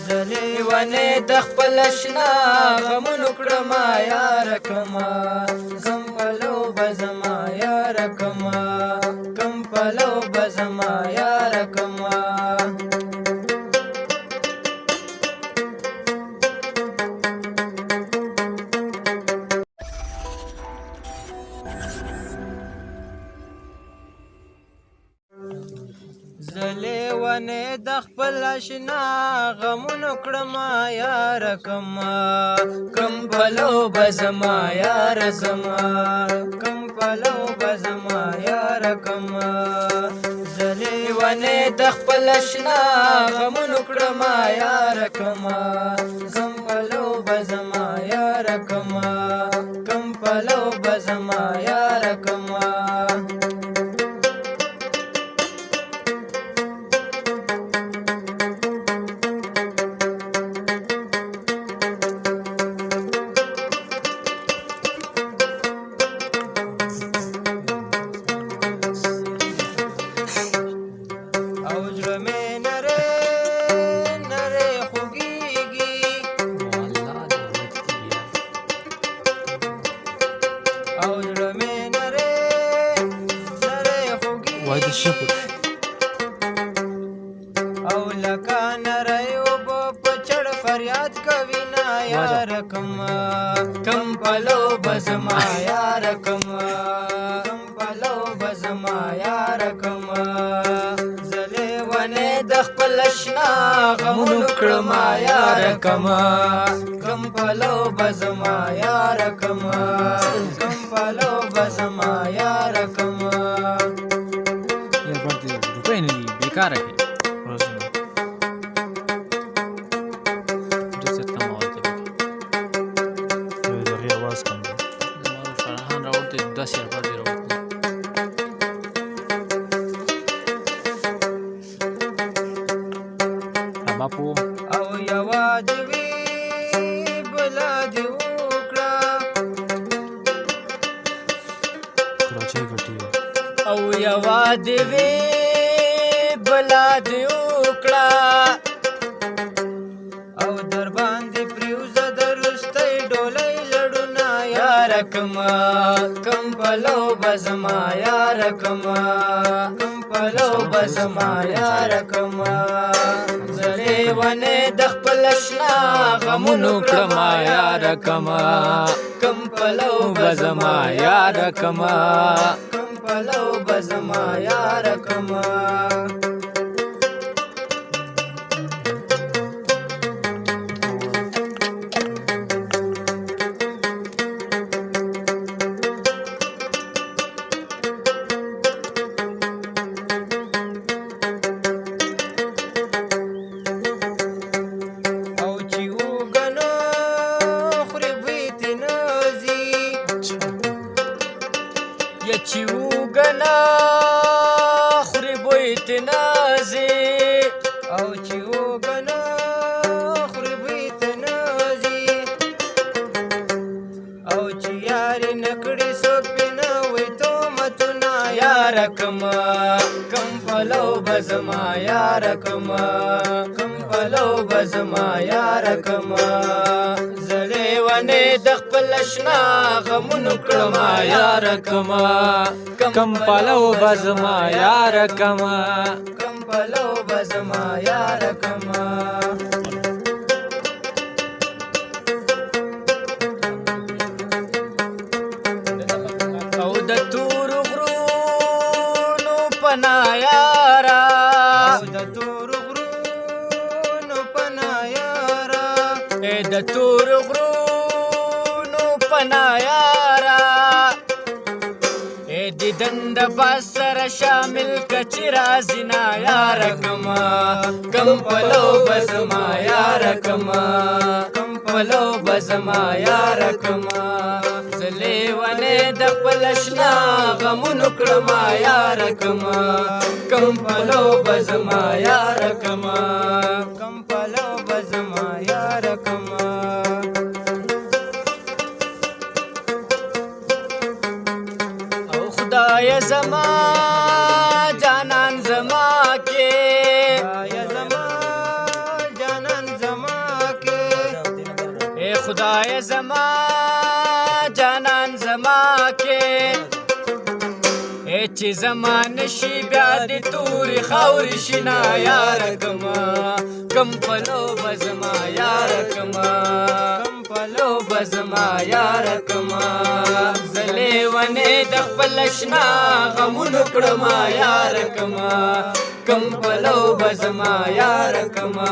زه لیونی د خپل اشنا غمونو کړمه یاره کمه کم پلو به زما یاره کمه کم پلو به زما یاره کمه زه لیونی د خپل اشنا غمونو کړمه یاره کمه کم پلو به زما یاره زما کم پلو به زما یاره کمه زه لیونی د خپل اشنا غمونو کړمه یاره کمه کم پلو به زما یاره کمه کم پلو به زما یاره کمه او لکه نری اوبه په چړ فریاد کوي نه یاره کمه کم پلو به زما یاره کمه کم پلو به زما یاره کمه زه لیونی د خپل اشنا غمونو کړمه یاره کمه کم پلو به زما یاره کمه کم پلو به زما یاره کمه روپۍ نه دي بېکاره کې او یوا دې وي بله دې وکړه او یوا دې وي بله دې وکړه او در باندې پریوزه د رستۍ ډولۍ لړونه یاره کمه کم پلو به زما یاره کمه کم پلو به زما یاره کمه زه لیونی د خپل اشنا غمونو کړمه یاره کمه کم پلو به زما یاره کمه کم پلو به زما یاره کمه چې وګنه خوري بوی تنازي او چې وګنه خوري بوی تنازي او چې یاري نکړي سپینه وي تهمتونه یاره کمه کم پلو به زما یاره کمه کم پلو به زما یاره کمه زه لیونی د خپل اشنا غمونو کړمه یاره کمه کم پلو به زما یاره کمه کم پلو به زما یاره کمه او د تورو غرونو پناه یاره او د تورو غرونو پناه یاره د تورو غرونو پناه یاره دیدن د باز سره شامل که چې راځي نه یاره کمه کم پلو به زما یاره کمه کم پلو به زما یاره کمه زه لیونی د خپل اشنا غمونو کړمه یاره کمه کم پلو به زما یاره کمه کم پلو به زما یاره کمه خدای زما جانان زما کې خدای زما جانان خدای زما جانان زما کې چې زما نشي بیا د تورې خاورې شینا یار کما کم پلو بزما یار کما کم پلو بزما یار کما زلې ونې د خپل شنا غمونو کړما یار کما کم پلو بزما یار کما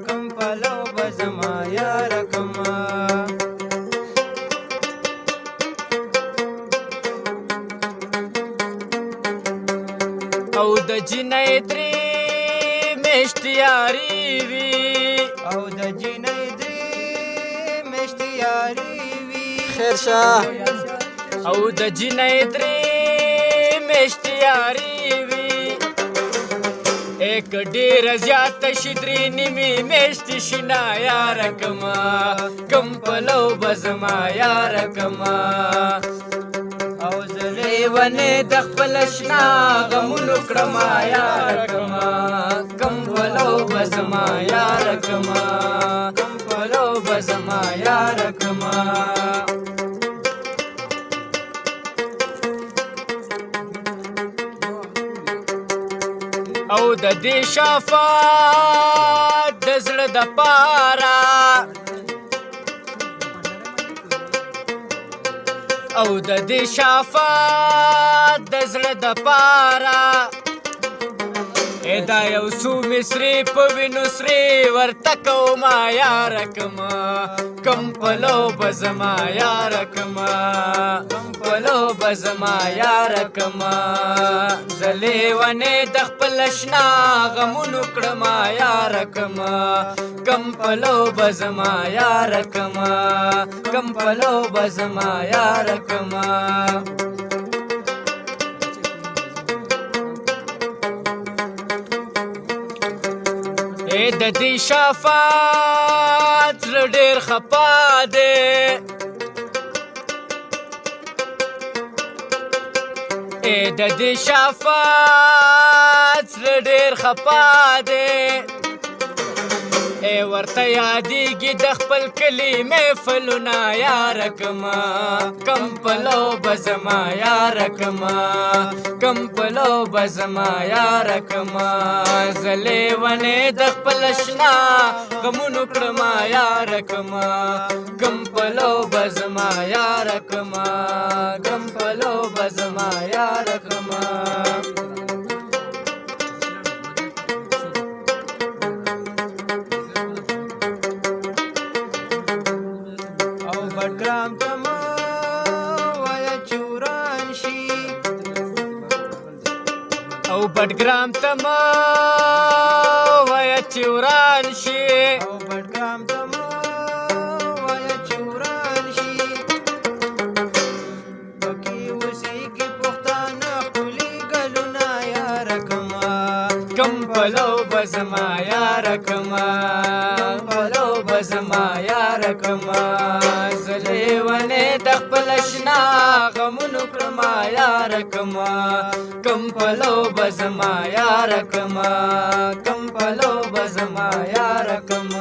کم پلو بزما یار کما او د جنې درې میاشتې یاري وي او د جنې درې میاشتې یاري وي خیر شاه او د جنې درې میاشتې یاري وي ایک ډېر زیات شي درې نیمې میاشتې شینا یار کما کم پلو بزما یار کما او زلې ونې د خپل شنا غمونو کړما یار کما کم پلو بزما یار کما کم پلو بزما یار کما او د دې شفاعت د زړه د پاره او د دې شفاعت د زړه د پاره دا یو څو مصري په وینو سرې ورته کومه یار کما کم پلو بزما یار کما کم پلو بزما یار کما زلې ونې د خپل شنا غمونو کړما یار کما کم پلو بزما یار کما کم پلو بزما یار کما د دې شفاعت زړه ډېر خپه دی د دې شفاعت زړه ډېر خپه دی ورته یادېږي د خپل کلي محفلونه یار کما کم پلو بزما یار کما کم پلو بزما یار کما زلې ونې د خپل شنا غمونو کړما یار کما کم پلو بزما یار کما کم پلو بزما یار کما بډګرام تما وای چوران شي او بډګرام تما وای چوران شي او بډګرام تما وای چوران شي پکې وسی کې پښتانه خولي ګلونه یار کما کم پلو بزما یار کما پلو بزما یار کما زلې ونې د خپل شنا غمونو کړما یار کما کم پلو بزما یار کما کم پلو بزما یار کما